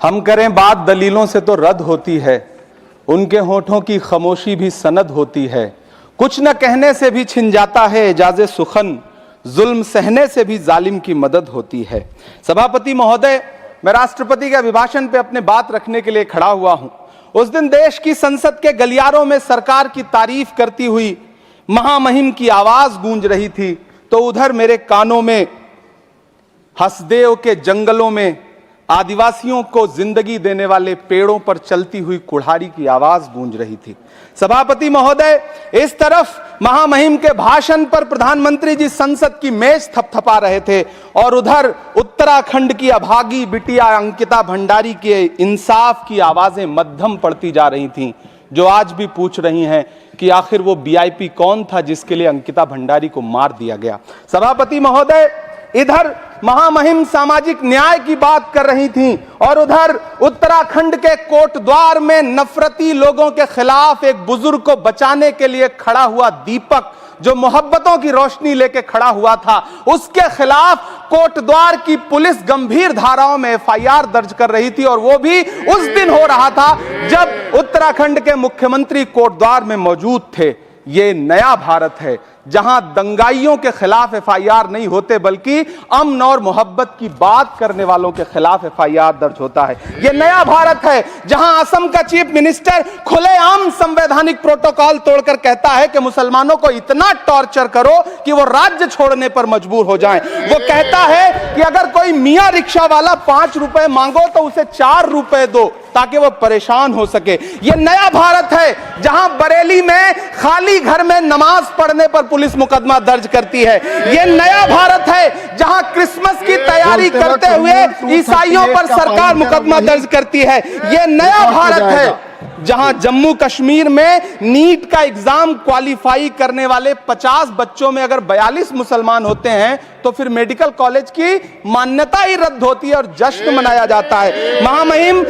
हम करें बात दलीलों से तो रद्द होती है, उनके होठों की खामोशी भी सनद होती है। कुछ न कहने से भी छिन जाता है एजाज़े सुखन, जुल्म सहने से भी जालिम की मदद होती है। सभापति महोदय, मैं राष्ट्रपति के अभिभाषण पे अपने बात रखने के लिए खड़ा हुआ हूं। उस दिन देश की संसद के गलियारों में सरकार की तारीफ करती हुई महामहिम की आवाज गूंज रही थी, तो उधर मेरे कानों में हसदेव के जंगलों में आदिवासियों को जिंदगी देने वाले पेड़ों पर चलती हुई कुल्हाड़ी की आवाज गूंज रही थी। सभापति महोदय, इस तरफ महामहिम के भाषण पर प्रधानमंत्री जी संसद की मेज थपथपा रहे थे और उधर उत्तराखंड की अभागी बिटिया अंकिता भंडारी के इंसाफ की आवाजें मध्यम पड़ती जा रही थीं, जो आज भी पूछ रही हैं कि आखिर वो वीआईपी कौन था जिसके लिए अंकिता भंडारी को मार दिया गया। सभापति महोदय, इधर महामहिम सामाजिक न्याय की बात कर रही थीं और उधर उत्तराखंड के कोटद्वार में नफरती लोगों के खिलाफ एक बुजुर्ग को बचाने के लिए खड़ा हुआ दीपक, जो मोहब्बतों की रोशनी लेके खड़ा हुआ था, उसके खिलाफ कोटद्वार की पुलिस गंभीर धाराओं में एफआईआर दर्ज कर रही थी। और वो भी उस दिन हो रहा था जब उत्तराखंड के मुख्यमंत्री कोटद्वार में मौजूद थे। ये नया भारत है जहां दंगाइयों के खिलाफ एफआईआर नहीं होते, बल्कि अमन और मोहब्बत की बात करने वालों के खिलाफ एफआईआर दर्ज होता है। यह नया भारत है जहां असम का चीफ मिनिस्टर खुलेआम संवैधानिक प्रोटोकॉल तोड़कर कहता है कि मुसलमानों को इतना टॉर्चर करो कि वो राज्य छोड़ने पर मजबूर हो जाएं। वो कहता है कि अगर कोई मियां रिक्शा वाला 5 रुपए मांगो तो उसे 4 रुपए दो ताकि वो परेशान हो सके। यह नया भारत है जहां बरेली में खाली घर में नमाज पढ़ने पर पुलिस मुकदमा दर्ज करती है। यह नया भारत है जहां क्रिसमस की तैयारी करते हुए ईसाइयों पर सरकार मुकदमा दर्ज करती है। यह नया भारत है जहां जम्मू कश्मीर में नीट का एग्जाम क्वालिफाई करने वाले 50 बच्चों में अगर 42 मुसलमान होते हैं तो फिर मेडिकल कॉलेज की मान्यता ही रद्द होती है और जश्न मनाया जाता है। महामहिम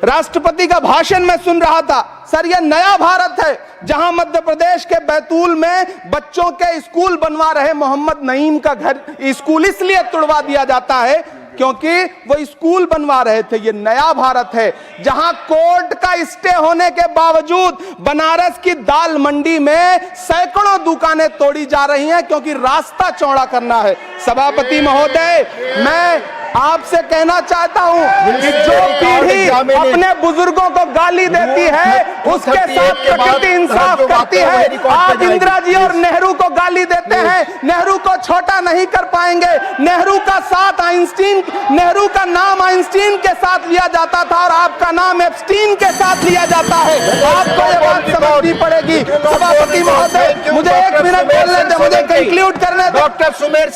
राष्ट्रपति का भाषण में सुन रहा था। सर, यह नया भारत है जहां मध्य प्रदेश के बैतूल में बच्चों के स्कूल बनवा रहे मोहम्मद नईम का घर स्कूल इसलिए तुड़वा दिया जाता है क्योंकि वो स्कूल बनवा रहे थे। ये नया भारत है जहां कोर्ट का स्टे होने के बावजूद बनारस की दाल मंडी में सैकड़ों दुकानें तोड़ी जा रही हैं क्योंकि रास्ता चौड़ा करना है। सभापति महोदय, मैं आपसे कहना चाहता हूं कि जो पीढ़ी अपने बुजुर्गों को गाली देती है उसके साथ प्रकृति इंसाफ करती है। आप इंदिरा जी और नेहरू को गाली देते हैं, नेहरू को छोटा नहीं कर पाएंगे। नेहरू का साथ आइंस्टीन, नेहरू का नाम आइंस्टीन के साथ लिया जाता था और आपका नाम एप्स्टीन के साथ लिया जाता है। आपको ये बात समझनी पड़ेगी। सभापति महोदय, मुझे 1 मिनट बोलने दे, मुझे कंक्लूड करने दे। डॉक्टर सुमेर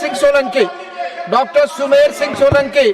सिंह सोलंकी